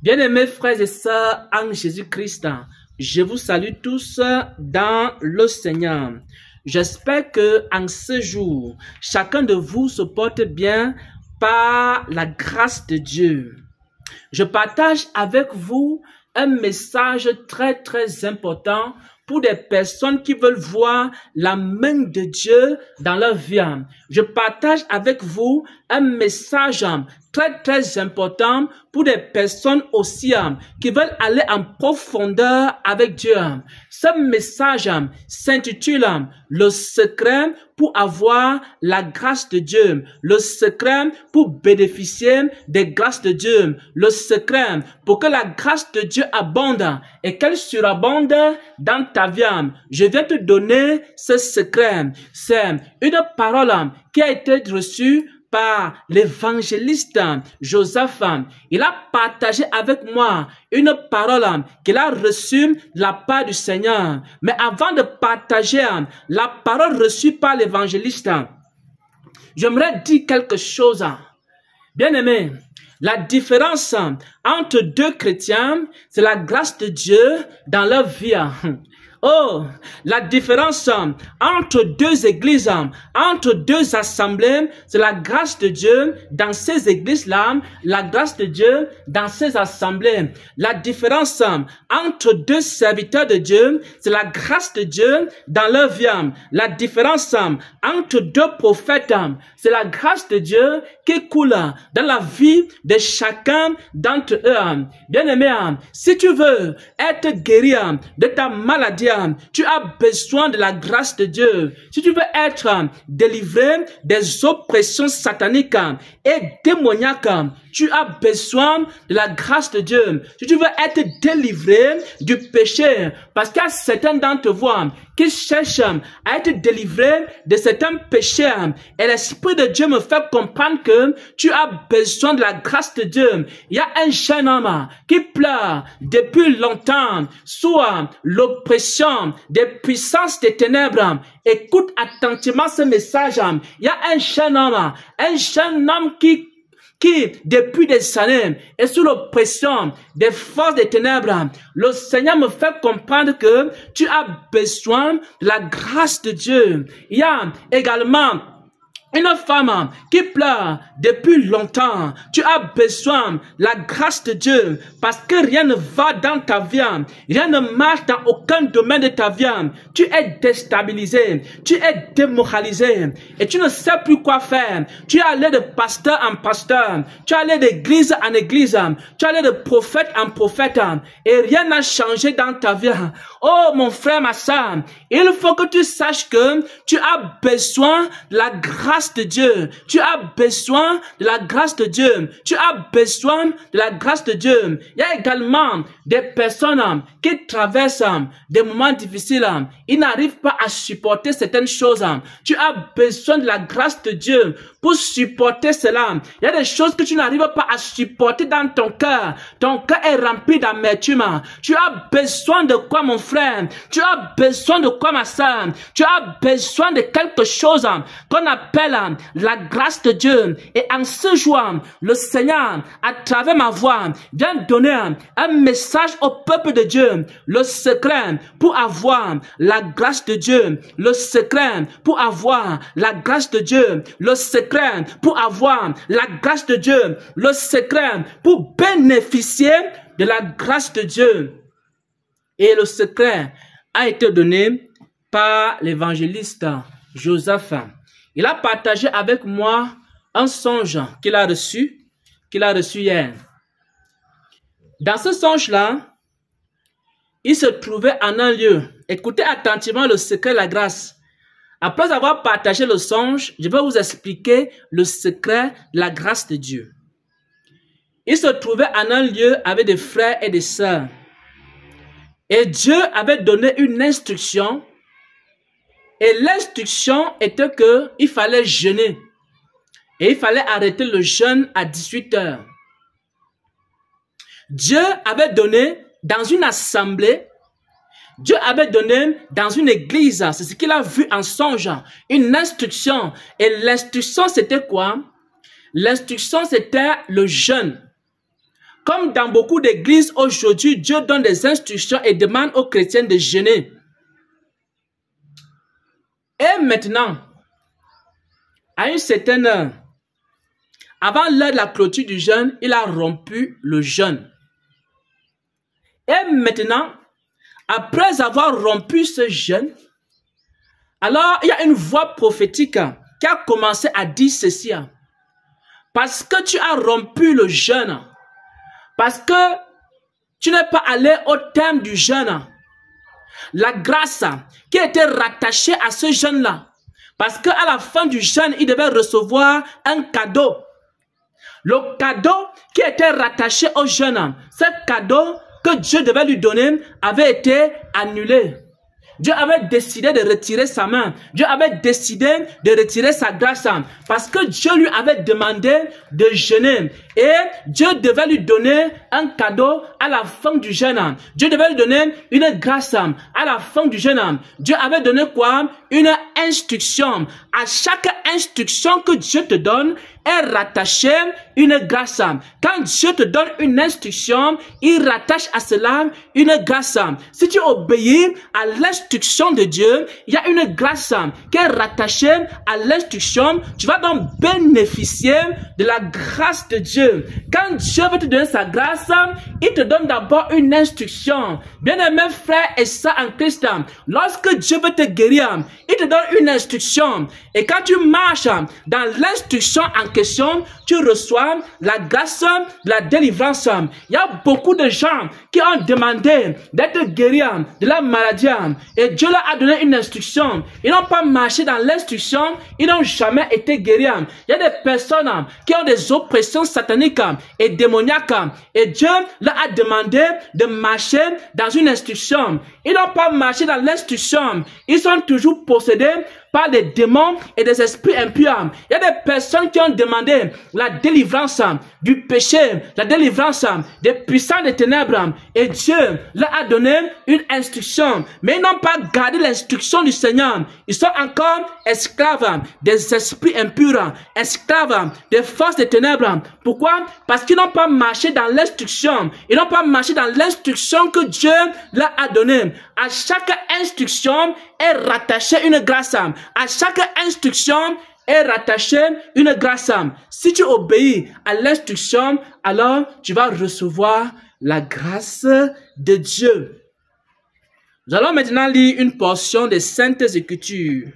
Bien-aimés frères et sœurs en Jésus-Christ, je vous salue tous dans le Seigneur. J'espère que en ce jour, chacun de vous se porte bien par la grâce de Dieu. Je partage avec vous un message très important pour des personnes qui veulent voir la main de Dieu dans leur vie. Je partage avec vous un message très important pour des personnes aussi qui veulent aller en profondeur avec Dieu. Ce message s'intitule le secret pour avoir la grâce de Dieu, le secret pour bénéficier des grâces de Dieu, le secret pour que la grâce de Dieu abonde et qu'elle surabonde dans ta vie. Je viens te donner ce secret. C'est une parole qui a été reçue par l'évangéliste Joseph. Il a partagé avec moi une parole qu'il a reçue de la part du Seigneur. Mais avant de partager la parole reçue par l'évangéliste, j'aimerais dire quelque chose. Bien-aimé, la différence entre deux chrétiens, c'est la grâce de Dieu dans leur vie. Oh, la différence entre deux églises, entre deux assemblées, c'est la grâce de Dieu dans ces églises-là, la grâce de Dieu dans ces assemblées. La différence entre deux serviteurs de Dieu, c'est la grâce de Dieu dans leur vie. La différence entre deux prophètes, c'est la grâce de Dieu qui coule dans la vie de chacun d'entre eux. Bien-aimé, si tu veux être guéri de ta maladie, tu as besoin de la grâce de Dieu. Si tu veux être délivré des oppressions sataniques et démoniaques, tu as besoin de la grâce de Dieu. Si tu veux être délivré du péché, parce qu'il y a certains d'entre vous qui cherchent à être délivrés de certains péchés, et l'Esprit de Dieu me fait comprendre que tu as besoin de la grâce de Dieu. Il y a un jeune homme qui pleure depuis longtemps sous l'oppression des puissances des ténèbres. Écoute attentivement ce message. Il y a un jeune homme qui depuis des années est sous l'oppression des forces des ténèbres. Le Seigneur me fait comprendre que tu as besoin de la grâce de Dieu. Il y a également une femme qui pleure depuis longtemps. Tu as besoin de la grâce de Dieu parce que rien ne va dans ta vie. Rien ne marche dans aucun domaine de ta vie. Tu es déstabilisé. Tu es démoralisé. Et tu ne sais plus quoi faire. Tu es allé de pasteur en pasteur. Tu es allé d'église en église. Tu es allé de prophète en prophète. Et rien n'a changé dans ta vie. Oh mon frère, ma soeur, il faut que tu saches que tu as besoin de la grâce de Dieu. Tu as besoin de la grâce de Dieu. Tu as besoin de la grâce de Dieu. Il y a également des personnes qui traversent des moments difficiles. Ils n'arrivent pas à supporter certaines choses. Tu as besoin de la grâce de Dieu pour supporter cela. Il y a des choses que tu n'arrives pas à supporter dans ton cœur. Ton cœur est rempli d'amertume. Tu as besoin de quoi, mon frère? Tu as besoin de quoi, ma soeur? Tu as besoin de quelque chose qu'on appelle la grâce de Dieu. Et en ce jour, le Seigneur, à travers ma voix, vient donner un message au peuple de Dieu. Le secret pour avoir la grâce de Dieu. Le secret pour avoir la grâce de Dieu. Le secret pour avoir la grâce de Dieu. Le secret pour bénéficier de la grâce de Dieu. Et le secret a été donné par l'évangéliste Joseph. Il a partagé avec moi un songe qu'il a reçu hier. Dans ce songe-là, il se trouvait en un lieu. Écoutez attentivement le secret de la grâce. Après avoir partagé le songe, je vais vous expliquer le secret de la grâce de Dieu. Il se trouvait en un lieu avec des frères et des sœurs. Et Dieu avait donné une instruction. Et l'instruction était qu'il fallait jeûner. Et il fallait arrêter le jeûne à 18 heures. Dieu avait donné dans une assemblée, Dieu avait donné dans une église, c'est ce qu'il a vu en songe, une instruction. Et l'instruction c'était quoi? L'instruction c'était le jeûne. Comme dans beaucoup d'églises aujourd'hui, Dieu donne des instructions et demande aux chrétiens de jeûner. Et maintenant, à une certaine heure, avant l'heure de la clôture du jeûne, il a rompu le jeûne. Et maintenant, après avoir rompu ce jeûne, alors il y a une voix prophétique qui a commencé à dire ceci. Parce que tu as rompu le jeûne, parce que tu n'es pas allé au terme du jeûne, la grâce qui était rattachée à ce jeûne-là, parce qu'à la fin du jeûne, il devait recevoir un cadeau. Le cadeau qui était rattaché au jeûne, ce cadeau que Dieu devait lui donner avait été annulé. Dieu avait décidé de retirer sa main. Dieu avait décidé de retirer sa grâce. Parce que Dieu lui avait demandé de jeûner. Et Dieu devait lui donner un cadeau à la fin du jeûne. Dieu devait lui donner une grâce à la fin du jeûne. Dieu avait donné quoi? Une instruction. À chaque instruction que Dieu te donne est rattachée une grâce. Quand Dieu te donne une instruction, il rattache à cela une grâce. Si tu obéis à l'instruction de Dieu, il y a une grâce qui est rattachée à l'instruction. Tu vas donc bénéficier de la grâce de Dieu. Quand Dieu veut te donner sa grâce, il te donne d'abord une instruction. Bien-aimés frères et sœurs en Christ, lorsque Dieu veut te guérir, il te donne une instruction. Et quand tu marches dans l'instruction en question, tu reçois la grâce de la délivrance. Il y a beaucoup de gens qui ont demandé d'être guéris de la maladie. Et Dieu leur a donné une instruction. Ils n'ont pas marché dans l'instruction. Ils n'ont jamais été guéris. Il y a des personnes qui ont des oppressions sataniques et démoniaques. Et Dieu leur a demandé de marcher dans une instruction. Ils n'ont pas marché dans l'instruction. Ils sont toujours possédés par des démons et des esprits impurs. Il y a des personnes qui ont demandé la délivrance du péché, la délivrance des puissants des ténèbres. Et Dieu leur a donné une instruction. Mais ils n'ont pas gardé l'instruction du Seigneur. Ils sont encore esclaves des esprits impurs, esclaves des forces des ténèbres. Pourquoi? Parce qu'ils n'ont pas marché dans l'instruction. Ils n'ont pas marché dans l'instruction que Dieu leur a donnée. À chaque instruction est rattachée une grâce. À chaque instruction est rattachée une grâce. Si tu obéis à l'instruction, alors tu vas recevoir la grâce de Dieu. Nous allons maintenant lire une portion des Saintes Écritures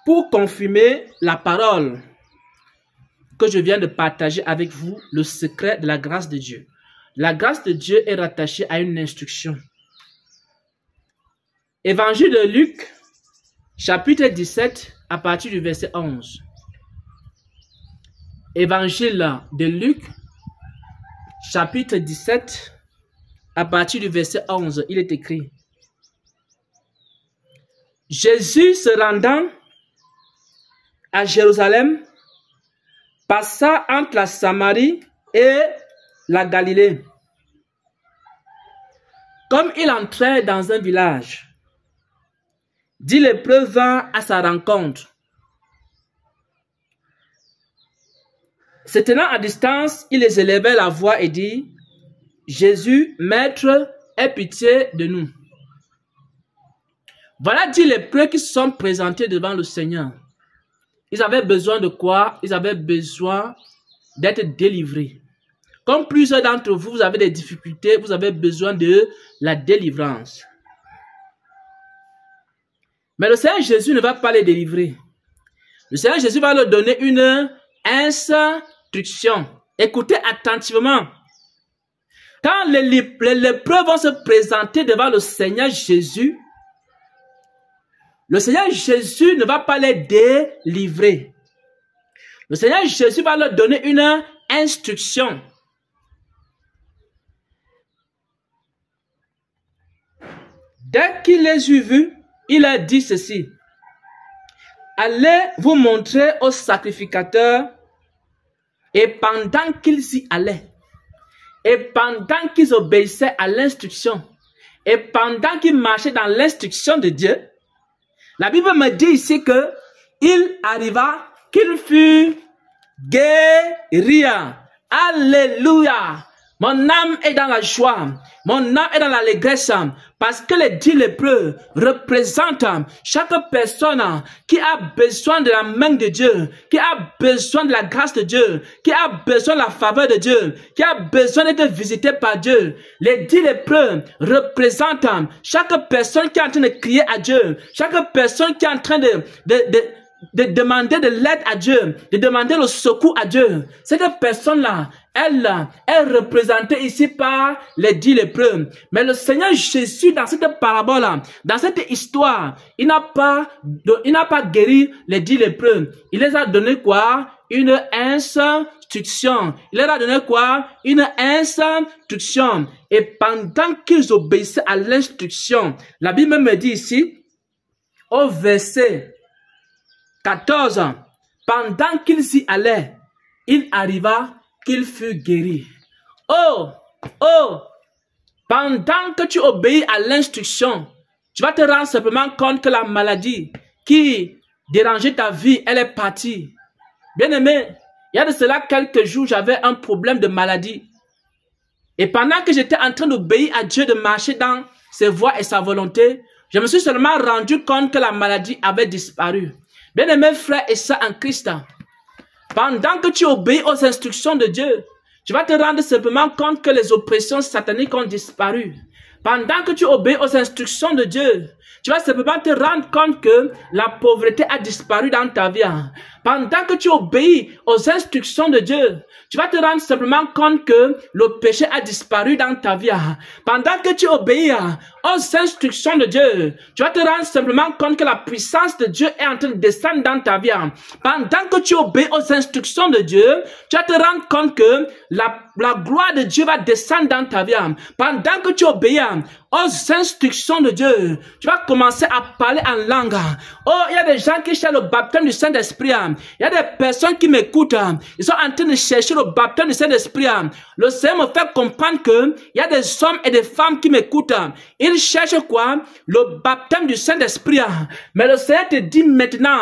pour confirmer la parole que je viens de partager avec vous, le secret de la grâce de Dieu. La grâce de Dieu est rattachée à une instruction. Évangile de Luc, chapitre 17, à partir du verset 11. Évangile de Luc, chapitre 17, à partir du verset 11, il est écrit: Jésus se rendant à Jérusalem, passa entre la Samarie et la Galilée. Comme il entrait dans un village, 10 lépreux vinrent à sa rencontre. Se tenant à distance, il les élevait la voix et dit: Jésus, Maître, aie pitié de nous. Voilà 10 lépreux qui se sont présentés devant le Seigneur. Ils avaient besoin de quoi? Ils avaient besoin d'être délivrés. Comme plusieurs d'entre vous, vous avez des difficultés, vous avez besoin de la délivrance. Mais le Seigneur Jésus ne va pas les délivrer. Le Seigneur Jésus va leur donner une instruction. Écoutez attentivement. Quand les lépreux vont se présenter devant le Seigneur Jésus, le Seigneur Jésus ne va pas les délivrer. Le Seigneur Jésus va leur donner une instruction. Dès qu'il les eut vus, il a dit ceci: Allez vous montrer au sacrificateur. Et pendant qu'ils y allaient, et pendant qu'ils obéissaient à l'instruction, et pendant qu'ils marchaient dans l'instruction de Dieu, la Bible me dit ici que il arriva qu'il fut guéri. Alléluia. Mon âme est dans la joie. Mon âme est dans l'allégresse. Parce que les 10 lépreux représentent chaque personne qui a besoin de la main de Dieu, qui a besoin de la grâce de Dieu, qui a besoin de la faveur de Dieu, qui a besoin d'être visité par Dieu. Les 10 lépreux représentent chaque personne qui est en train de crier à Dieu, chaque personne qui est en train de demander de l'aide à Dieu, de demander le secours à Dieu. Cette personne-là, elle est représentée ici par les 10 lépreux. Mais le Seigneur Jésus, dans cette parabole-là, dans cette histoire, il n'a pas guéri les 10 lépreux. Il les a donné quoi? Une instruction. Il leur a donné quoi? Une instruction. Et pendant qu'ils obéissaient à l'instruction, la Bible me dit ici, au verset 14, pendant qu'ils y allaient, il arriva qu'il fut guéri. Oh, pendant que tu obéis à l'instruction, tu vas te rendre simplement compte que la maladie qui dérangeait ta vie, elle est partie. Bien-aimé, il y a de cela quelques jours, j'avais un problème de maladie. Et pendant que j'étais en train d'obéir à Dieu, de marcher dans ses voies et sa volonté, je me suis seulement rendu compte que la maladie avait disparu. Bien-aimés frères et sœurs en Christ, pendant que tu obéis aux instructions de Dieu, tu vas te rendre simplement compte que les oppressions sataniques ont disparu. Pendant que tu obéis aux instructions de Dieu, tu vas simplement te rendre compte que la pauvreté a disparu dans ta vie. Pendant que tu obéis aux instructions de Dieu, tu vas te rendre simplement compte que le péché a disparu dans ta vie. Pendant que tu obéis aux instructions de Dieu, tu vas te rendre simplement compte que la puissance de Dieu est en train de descendre dans ta vie. Pendant que tu obéis aux instructions de Dieu, tu vas te rendre compte que la gloire de Dieu va descendre dans ta vie. Pendant que tu obéis aux instructions de Dieu, tu vas commencer à parler en langue. Oh, il y a des gens qui cherchent le baptême du Saint-Esprit. Il y a des personnes qui m'écoutent. Ils sont en train de chercher le baptême du Saint-Esprit. Le Seigneur me fait comprendre que il y a des hommes et des femmes qui m'écoutent. Ils cherchent quoi? Le baptême du Saint-Esprit. Mais le Seigneur te dit maintenant,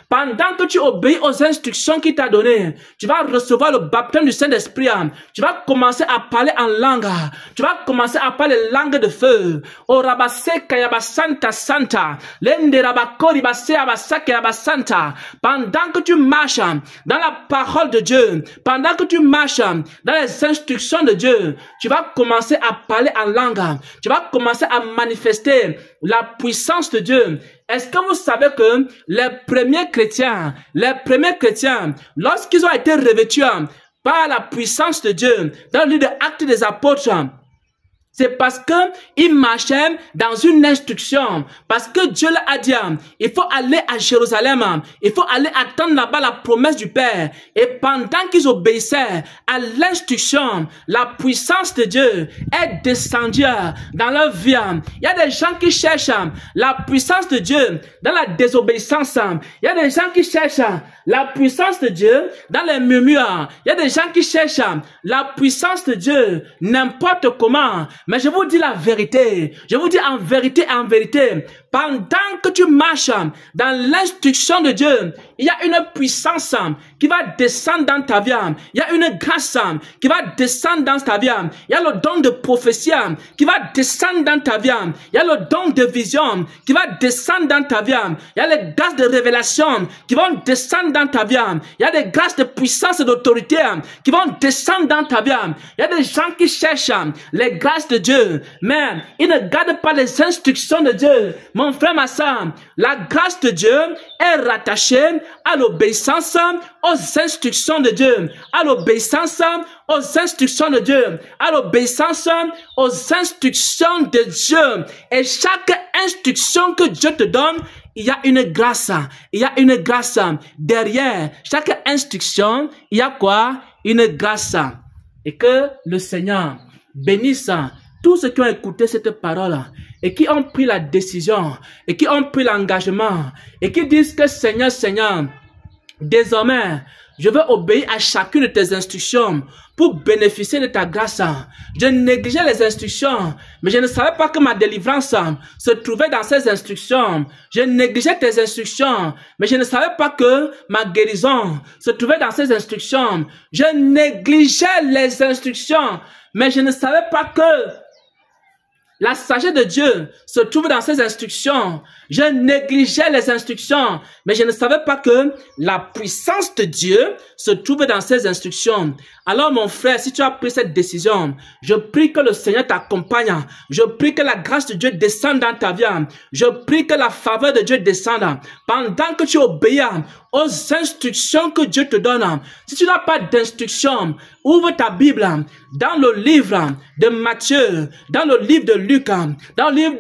pendant que tu obéis aux instructions qu'il t'a données, tu vas recevoir le baptême du Saint-Esprit. Tu vas commencer à parler en langue. Tu vas commencer à parler langue de feu. Oh, rabaseka yabasanta santa. Lende rabakori base abasaka yabasanta. Pendant que tu marches dans la parole de Dieu, pendant que tu marches dans les instructions de Dieu, tu vas commencer à parler en langue. Tu vas commencer à manifester la puissance de Dieu. Est-ce que vous savez que les premiers chrétiens, lorsqu'ils ont été revêtus par la puissance de Dieu, dans le livre des Actes des Apôtres, c'est parce qu'ils marchaient dans une instruction. Parce que Dieu leur a dit, il faut aller à Jérusalem. Il faut aller attendre là-bas la promesse du Père. Et pendant qu'ils obéissaient à l'instruction, la puissance de Dieu est descendue dans leur vie. Il y a des gens qui cherchent la puissance de Dieu dans la désobéissance. Il y a des gens qui cherchent la puissance de Dieu dans les murmures. Il y a des gens qui cherchent la puissance de Dieu n'importe comment. Mais je vous dis la vérité. Je vous dis en vérité, pendant que tu marches dans l'instruction de Dieu, il y a une puissance qui va descendre dans ta vie. Il y a une grâce qui va descendre dans ta vie. Il y a le don de prophétie qui va descendre dans ta vie. Il y a le don de vision qui va descendre dans ta vie. Il y a les grâces de révélation qui vont descendre dans ta vie. Il y a des grâces de puissance et d'autorité qui vont descendre dans ta vie. Il y a des gens qui cherchent les grâces de Dieu, mais ils ne gardent pas les instructions de Dieu. Mon frère, ma soeur, la grâce de Dieu est rattachée à l'obéissance aux instructions de Dieu, à l'obéissance aux instructions de Dieu, à l'obéissance aux instructions de Dieu. Et chaque instruction que Dieu te donne, il y a une grâce. Il y a une grâce derrière chaque instruction. Il y a quoi? Une grâce. Et que le Seigneur bénisse tous ceux qui ont écouté cette parole et qui ont pris la décision et qui ont pris l'engagement et qui disent que Seigneur, désormais, Je veux obéir à chacune de tes instructions pour bénéficier de ta grâce. Je négligeais les instructions, mais je ne savais pas que ma délivrance se trouvait dans ces instructions. Je négligeais tes instructions, mais je ne savais pas que ma guérison se trouvait dans ces instructions. Je négligeais les instructions, mais je ne savais pas que la sagesse de Dieu se trouve dans ses instructions. Je négligeais les instructions, mais je ne savais pas que la puissance de Dieu se trouve dans ses instructions. Alors mon frère, si tu as pris cette décision, je prie que le Seigneur t'accompagne. Je prie que la grâce de Dieu descende dans ta vie. Je prie que la faveur de Dieu descende. Pendant que tu obéis aux instructions que Dieu te donne. Si tu n'as pas d'instructions, ouvre ta Bible dans le livre de Matthieu, dans le livre de Luc, dans le livre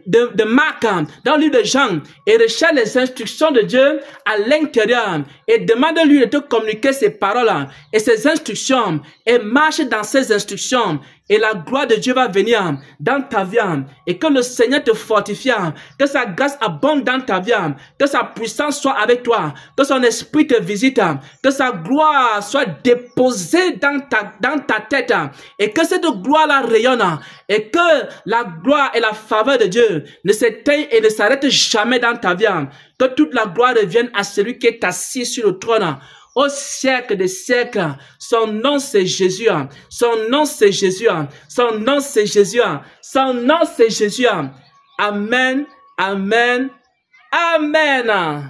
de Marc, dans le livre de Jean, et recherche les instructions de Dieu à l'intérieur et demande-lui de te communiquer ces paroles et ces instructions et marche dans ces instructions. Et la gloire de Dieu va venir dans ta vie et que le Seigneur te fortifie, que sa grâce abonde dans ta vie, que sa puissance soit avec toi, que son esprit te visite, que sa gloire soit déposée dans ta tête et que cette gloire-là rayonne et que la gloire et la faveur de Dieu ne s'éteignent et ne s'arrêtent jamais dans ta vie. Que toute la gloire revienne à celui qui est assis sur le trône au siècle des siècles. Son nom c'est Jésus. Son nom c'est Jésus. Son nom c'est Jésus. Son nom c'est Jésus. Amen. Amen. Amen.